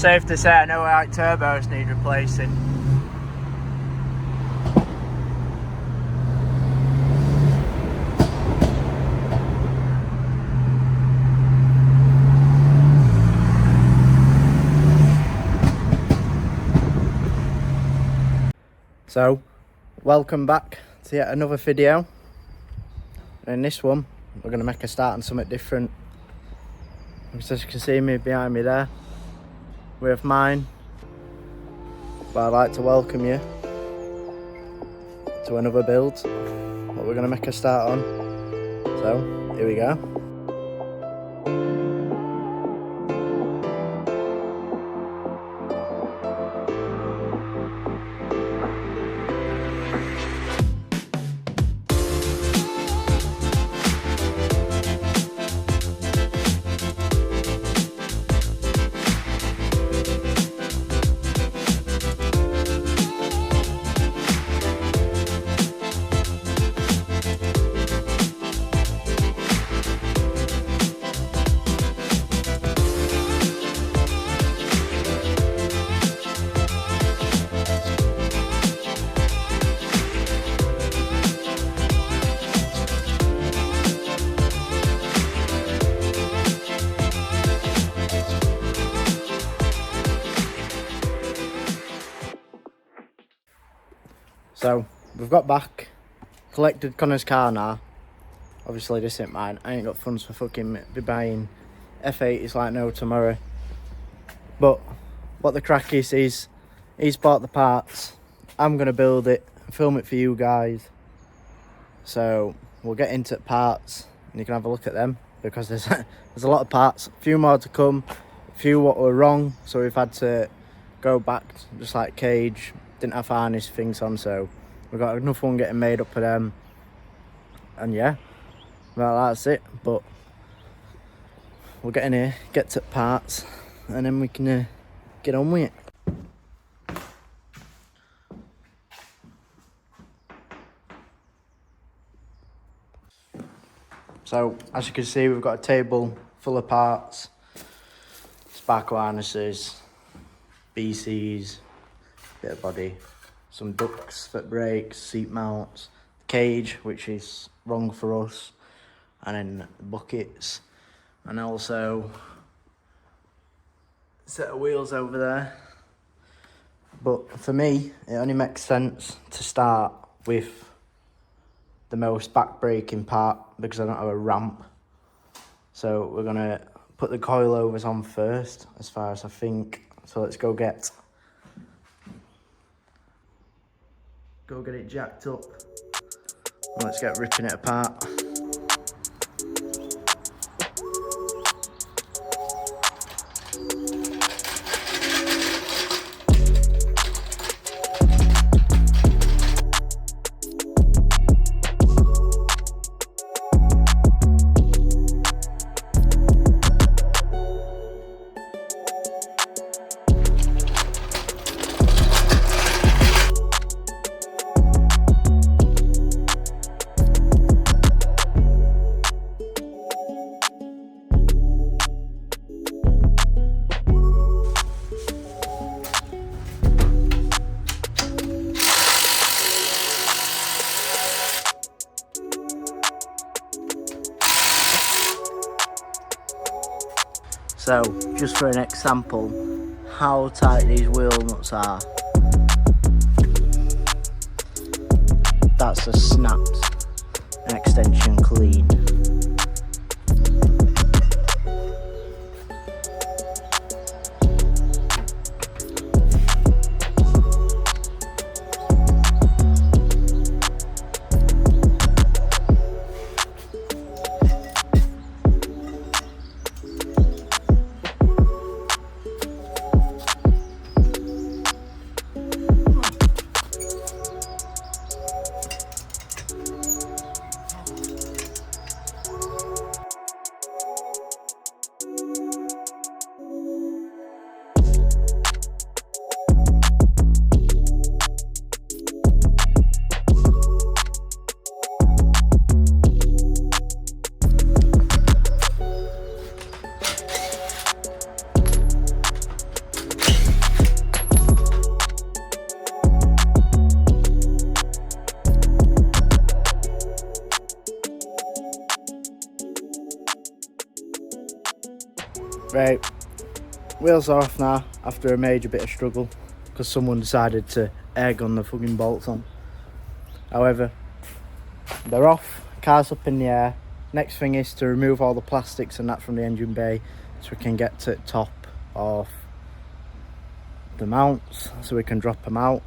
safe to say I know our turbos need replacing. So, welcome back to yet another video. And in this one, we're going to make a start on something different. As you can see me behind me there, we have mine. But I'd like to welcome you to another build, what we're going to make a start on. So, here we go. So, we've got back, collected Connor's car now. Obviously this ain't mine, I ain't got funds for fucking be buying F80s like no tomorrow. But, what the crack is he's bought the parts, I'm going to build it, film it for you guys. So, we'll get into parts, and you can have a look at them, because there's a lot of parts, a few more to come, a few what were wrong, so we've had to go back, just like cage. Didn't have harness things on, so we've got enough one getting made up of them. And yeah, well, that's it. But we'll get in here, get to parts, and then we can get on with it. So as you can see, we've got a table full of parts, sparkle harnesses, BCs, bit of body, some ducts for brakes, seat mounts, cage, which is wrong for us, and then buckets, and also a set of wheels over there. But for me, it only makes sense to start with the most back-breaking part because I don't have a ramp. So we're gonna put the coilovers on first, as far as I think. So let's go get it jacked up, and let's get ripping it apart. So, just for an example, how tight these wheel nuts are. That's a snapped, an extension clean. Right, wheels are off now after a major bit of struggle because someone decided to air gun the fucking bolts on. However, they're off, car's up in the air. Next thing is to remove all the plastics and that from the engine bay so we can get to the top of the mounts so we can drop them out.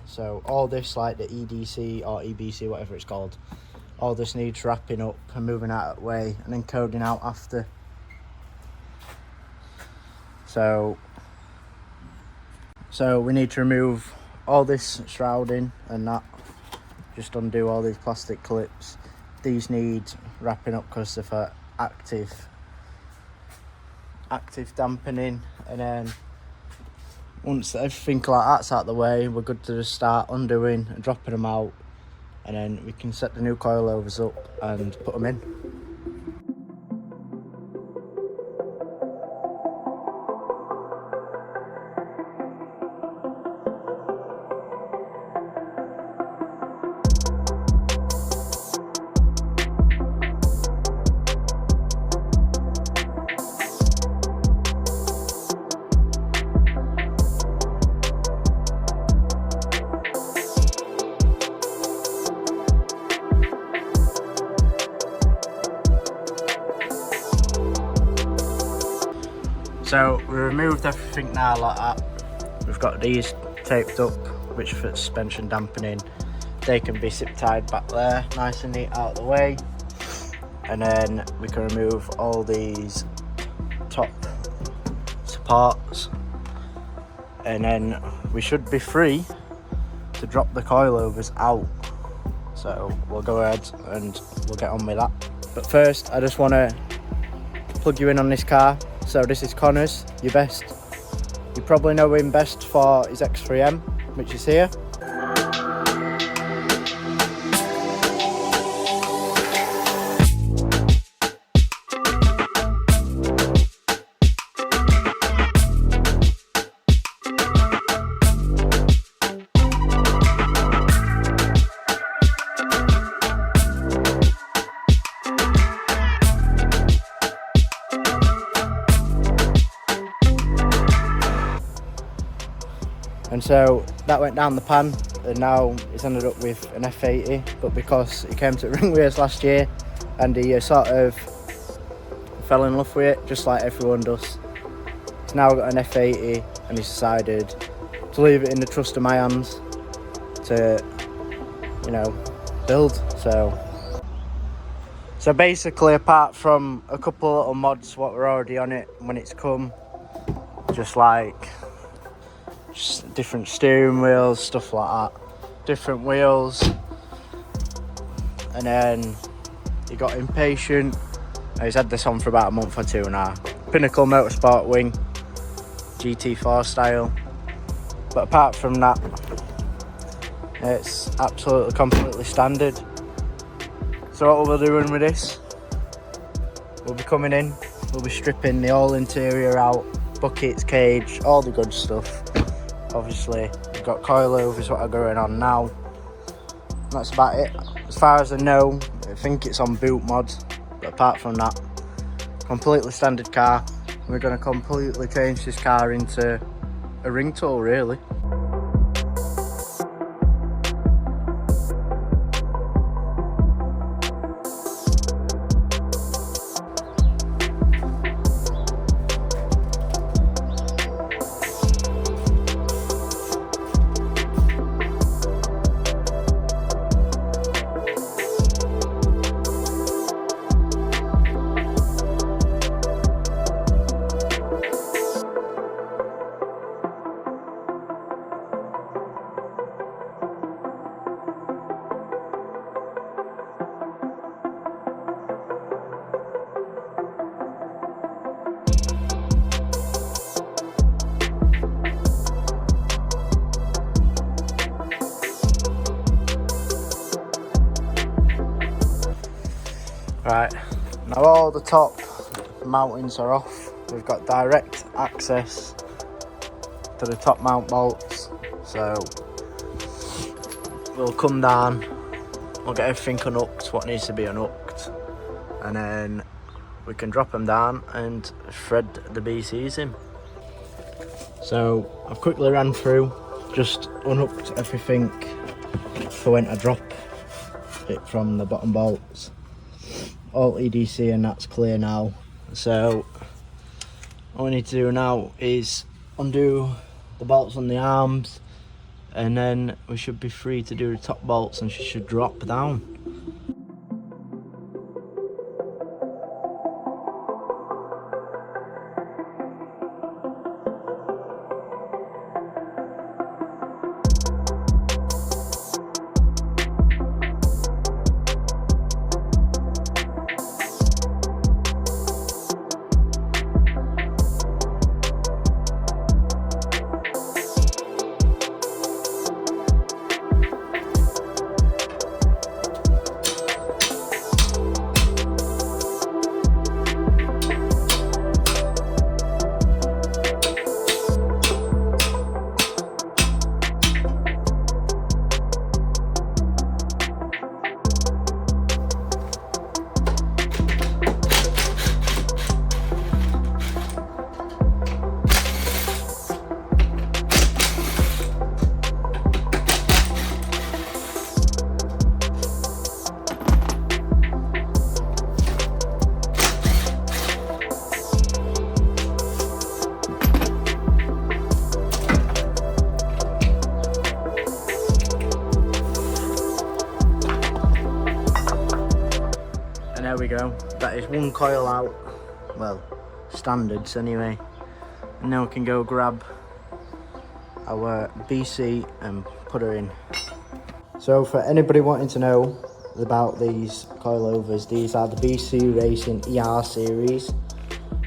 So all this, like the EDC or EBC, whatever it's called, all this needs wrapping up and moving out of the way and then coding out after. So we need to remove all this shrouding and that, just undo all these plastic clips. These need wrapping up because they're for active dampening, and then once everything like that's out of the way, we're good to just start undoing and dropping them out, and then we can set the new coilovers up and put them in. So we removed everything now like that. We've got these taped up, which for suspension dampening. They can be zip tied back there, nice and neat out of the way. And then we can remove all these top supports. And then we should be free to drop the coilovers out. So we'll go ahead and we'll get on with that. But first, I just want to plug you in on this car. So this is Connor's, your best. You probably know him best for his X3M, which is here. And so that went down the pan, and now it's ended up with an F80, but because he came to Ringtool last year and he sort of fell in love with it, just like everyone does. He's now got an F80 and he's decided to leave it in the trust of my hands to, you know, build. So basically, apart from a couple of little mods what were already on it when it's come, just different steering wheels, stuff like that, different wheels. And then he got impatient. He's had this on for about a month or two now. Pinnacle Motorsport wing, GT4 style. But apart from that, it's absolutely completely standard. So what we'll be doing with this, we'll be coming in, we'll be stripping the whole interior out, buckets, cage, all the good stuff. Obviously, we've got coilovers what are going on now. That's about it. As far as I know, I think it's on boot mod. But apart from that, completely standard car. We're going to completely change this car into a Ringtool, really. Right, now all the top mountings are off. We've got direct access to the top mount bolts, so we'll come down, we'll get everything unhooked, what needs to be unhooked, and then we can drop them down and thread the BCs in. So I've quickly ran through, just unhooked everything for when I drop it from the bottom bolts. All EDC and that's clear now. So all we need to do now is undo the bolts on the arms, and then we should be free to do the top bolts and she should drop down. And there we go, that is one coil out, well, standards anyway. And now we can go grab our BC and put her in. So for anybody wanting to know about these coilovers, these are the BC Racing ER series.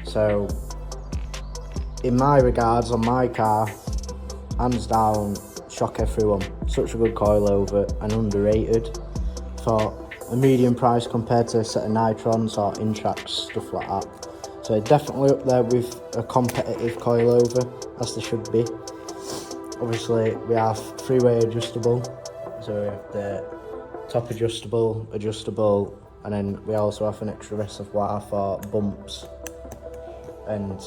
So in my regards, on my car, hands down, shock everyone. Such a good coilover and underrated for a medium price compared to a set of Nitrons or Intrax, stuff like that. So definitely up there with a competitive coilover, as they should be. Obviously we have three-way adjustable, so we have the top adjustable, and then we also have an extra reservoir for bumps and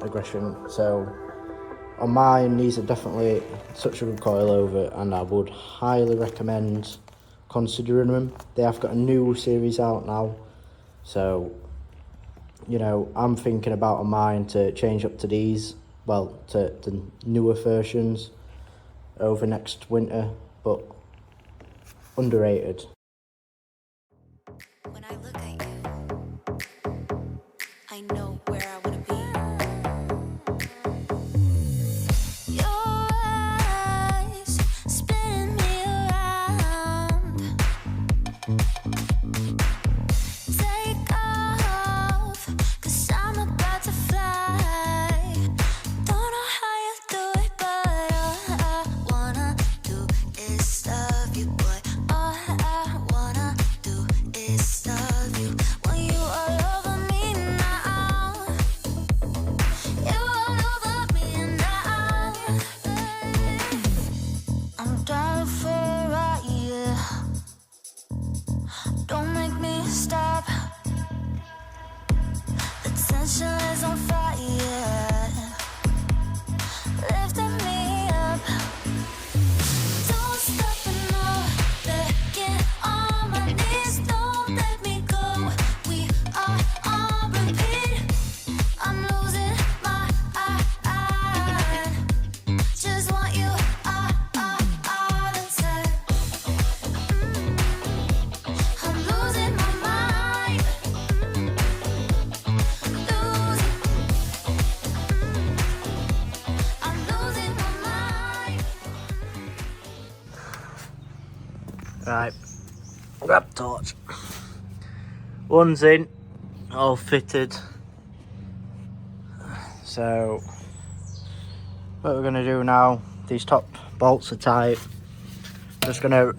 aggression. So on mine, these are definitely such a good coilover, and I would highly recommend considering them. They have got a new series out now, so you know, I'm thinking about on mine to change up to these, well, to the newer versions over next winter, but underrated. When I look at you, I know where I want to be. Your eyes spin me around. Take off, 'cause I'm about to fly. Don't know how you do it, but all I wanna do is love you, boy. All I wanna do is love you. When you all over me now, you all over me now. I'm down for a ride, yeah. Don't make me stop. The tension is on fire, lifting me up. Don't stop and no, begging on my knees. Don't let me go. We are on repeat. I'm losing my mind. Just want you all the time. I'm losing my mind. I'm losing my mind. Right, grab torch. One's in, all fitted. So what we're gonna do now, these top bolts are tight. Just gonna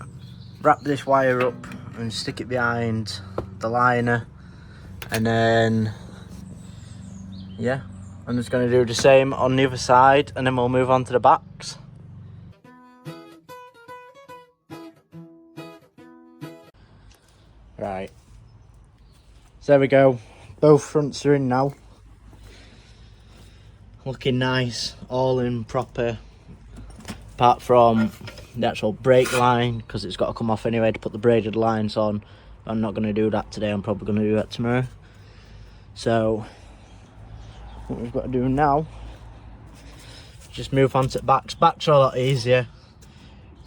wrap this wire up and stick it behind the liner, and then yeah, I'm just gonna do the same on the other side, and then we'll move on to the backs. Right, so there we go, Both fronts are in now. Looking nice, all in proper. Apart from the actual brake line, because it's got to come off anyway to put the braided lines on. I'm not going to do that today, I'm probably going to do that tomorrow. So, what we've got to do now, just move on to the backs. Backs are a lot easier.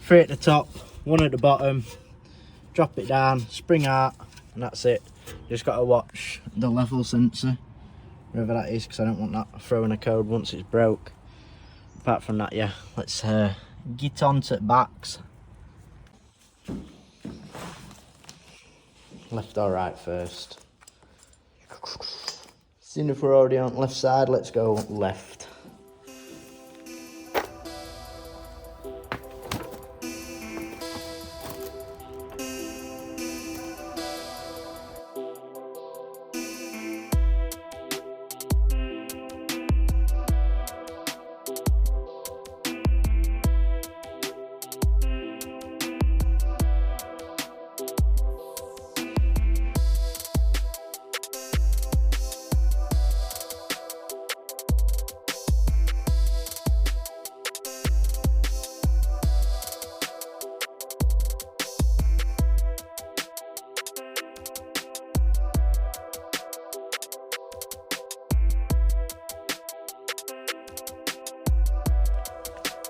3 at the top, 1 at the bottom, drop it down, spring out, and that's it. Just got to watch the level sensor, wherever that is, because I don't want that throwing a code once it's broke. Apart from that, yeah, let's get on to the backs. Left or right first. Seeing if we're already on the left side, let's go left.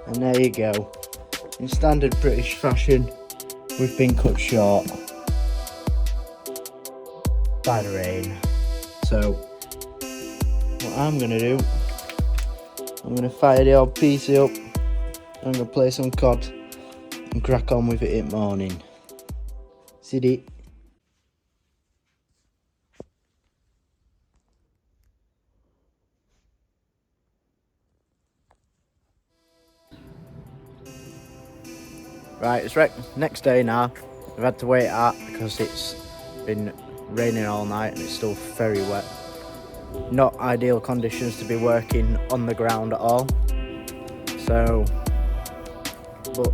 And there you go. In standard British fashion, we've been cut short by the rain. So, what I'm going to do, I'm going to fire the old PC up, I'm going to play some COD and crack on with it in the morning. See. Right, it's next day now. We've had to wait out because it's been raining all night and it's still very wet. Not ideal conditions to be working on the ground at all. So, but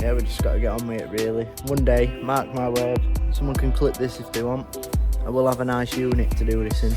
yeah, we just got to get on with it really. One day, mark my word, someone can clip this if they want. I will have a nice unit to do this in.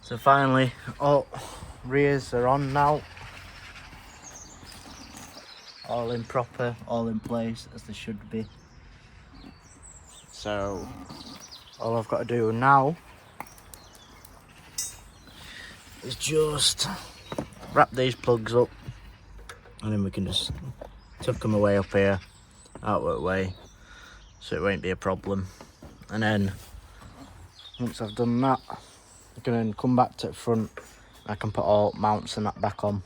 So finally, all rears are on now. All in proper, all in place as they should be. So all I've got to do now is just wrap these plugs up, and then we can just tuck them away up here, out that way, so it won't be a problem. And then once I've done that, I can then come back to the front. I can put all mounts and that back on.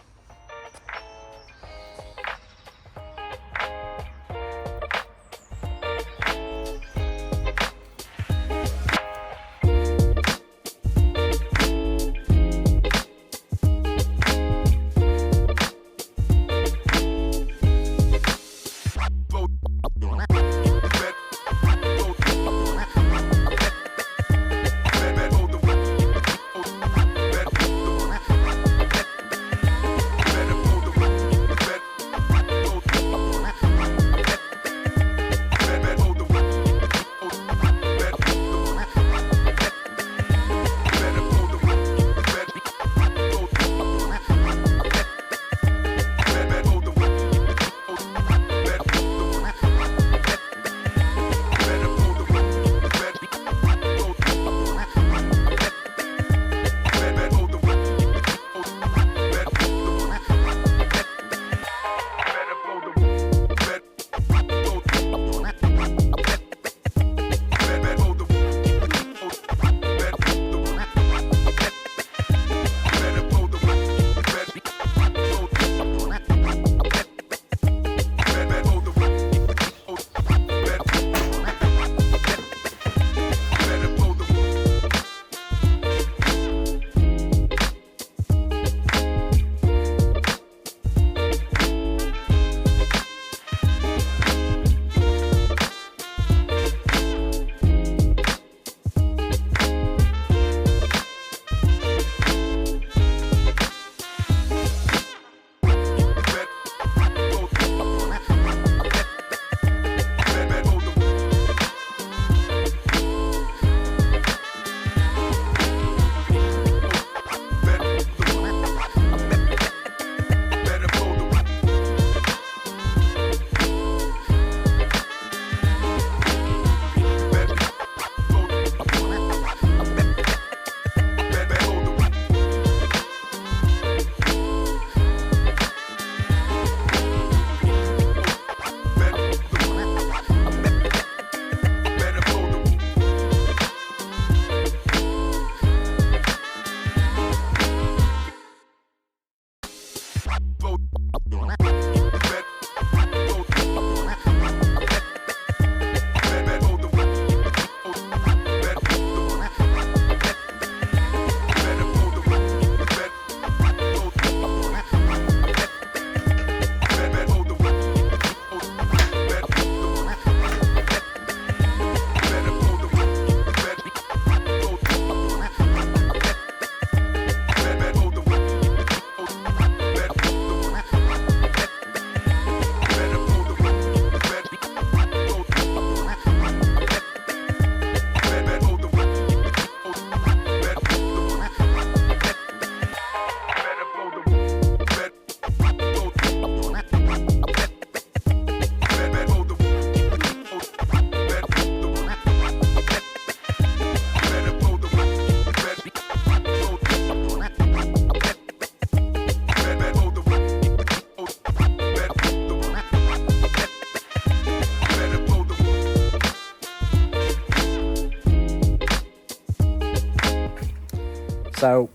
So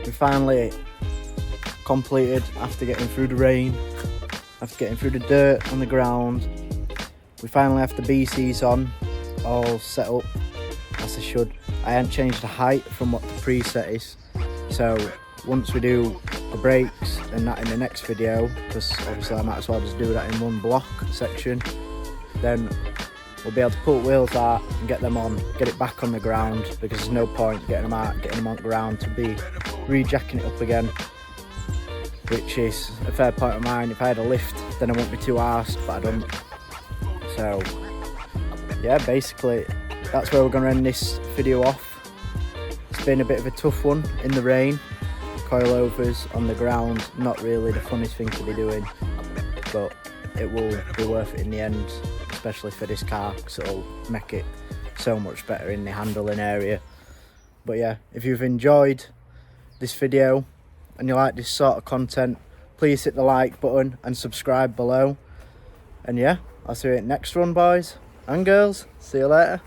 we finally completed after getting through the rain, after getting through the dirt on the ground. We finally have the BCs on, all set up as they should. I haven't changed the height from what the preset is, so once we do the brakes and that in the next video, because obviously I might as well just do that in one block section, then we'll be able to put wheels out and get them on, get it back on the ground, because there's no point getting them out, getting them on the ground to be rejacking it up again, which is a fair point of mine. If I had a lift, then I wouldn't be too arsed, but I don't. So yeah, basically that's where we're going to end this video off. It's been a bit of a tough one in the rain. Coilovers on the ground, not really the funnest thing to be doing, but it will be worth it in the end, especially for this car, because it'll make it so much better in the handling area. But yeah, if you've enjoyed this video and you like this sort of content, please hit the like button and subscribe below. And yeah, I'll see you at the next one, boys and girls. See you later.